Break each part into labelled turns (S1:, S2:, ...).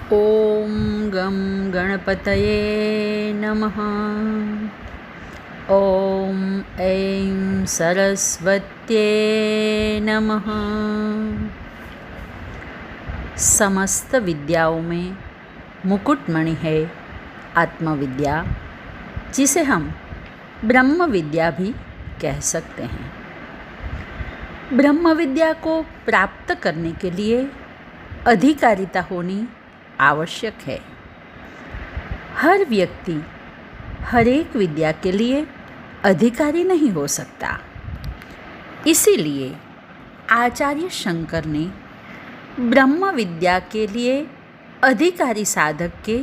S1: ॐ गं गणपतये नमः। ॐ ऐं सरस्वत्यै नमः। समस्त विद्याओं में मुकुटमणि है आत्मविद्या, जिसे हम ब्रह्म विद्या भी कह सकते हैं। ब्रह्म विद्या को प्राप्त करने के लिए अधिकारिता होनी आवश्यक है। हर व्यक्ति हर एक विद्या के लिए अधिकारी नहीं हो सकता। इसीलिए आचार्य शंकर ने ब्रह्म विद्या के लिए अधिकारी साधक के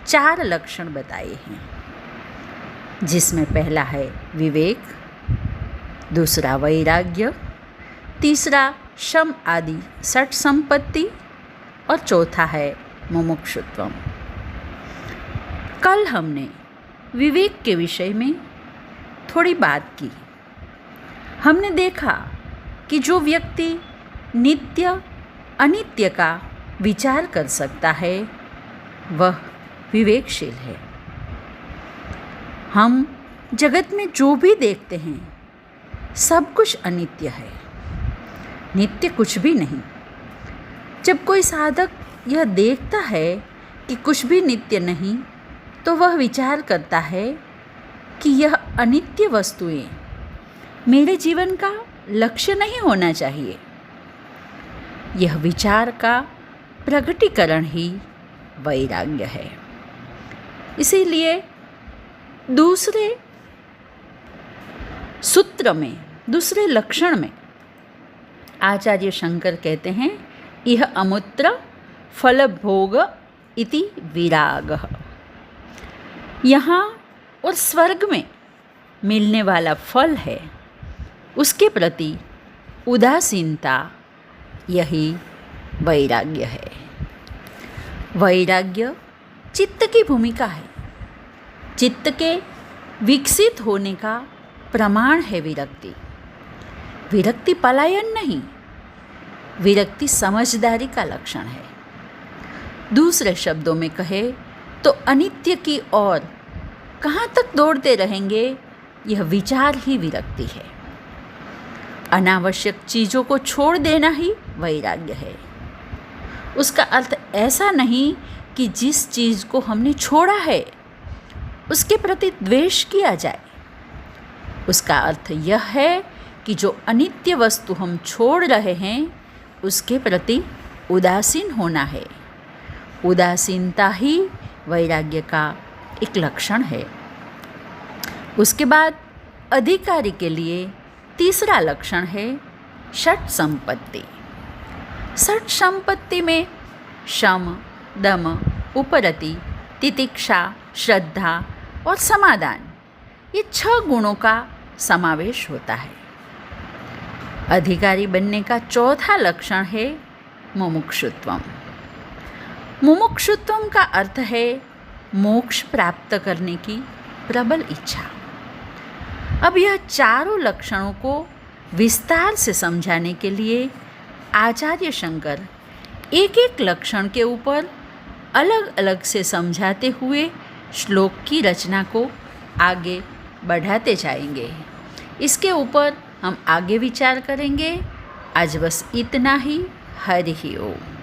S1: 4 लक्षण बताए हैं, जिसमें पहला है विवेक, दूसरा वैराग्य, तीसरा शम आदि 6 संपत्ति और चौथा है मुमुक्षुत्वम। कल हमने विवेक के विषय में थोड़ी बात की। हमने देखा कि जो व्यक्ति नित्य अनित्य का विचार कर सकता है वह विवेकशील है। हम जगत में जो भी देखते हैं सब कुछ अनित्य है, नित्य कुछ भी नहीं। जब कोई साधक यह देखता है कि कुछ भी नित्य नहीं, तो वह विचार करता है कि यह अनित्य वस्तुएं मेरे जीवन का लक्ष्य नहीं होना चाहिए। यह विचार का प्रकटीकरण ही वैराग्य है। इसीलिए दूसरे सूत्र में, दूसरे लक्षण में आचार्य शंकर कहते हैं यह अमूत्र फल भोग इति विरागः। यहाँ और स्वर्ग में मिलने वाला फल है, उसके प्रति उदासीनता, यही वैराग्य है। वैराग्य चित्त की भूमिका है। चित्त के विकसित होने का प्रमाण है विरक्ति। विरक्ति पलायन नहीं, विरक्ति समझदारी का लक्षण है। दूसरे शब्दों में कहे तो अनित्य की ओर कहाँ तक दौड़ते रहेंगे, यह विचार ही विरक्ति है। अनावश्यक चीज़ों को छोड़ देना ही वैराग्य है। उसका अर्थ ऐसा नहीं कि जिस चीज़ को हमने छोड़ा है उसके प्रति द्वेष किया जाए। उसका अर्थ यह है कि जो अनित्य वस्तु हम छोड़ रहे हैं उसके प्रति उदासीन होना है। उदासीनता ही वैराग्य का एक लक्षण है। उसके बाद अधिकारी के लिए तीसरा लक्षण है षट संपत्ति। षट संपत्ति में शम, दम, उपरति, तितिक्षा, श्रद्धा और समाधान, ये 6 गुणों का समावेश होता है। अधिकारी बनने का चौथा लक्षण है मुमुक्षुत्वम। मुमुक्षुत्वम का अर्थ है मोक्ष प्राप्त करने की प्रबल इच्छा। अब यह चारों लक्षणों को विस्तार से समझाने के लिए आचार्य शंकर एक एक लक्षण के ऊपर अलग अलग से समझाते हुए श्लोक की रचना को आगे बढ़ाते जाएंगे। इसके ऊपर हम आगे विचार करेंगे। आज बस इतना ही। हरि ओम।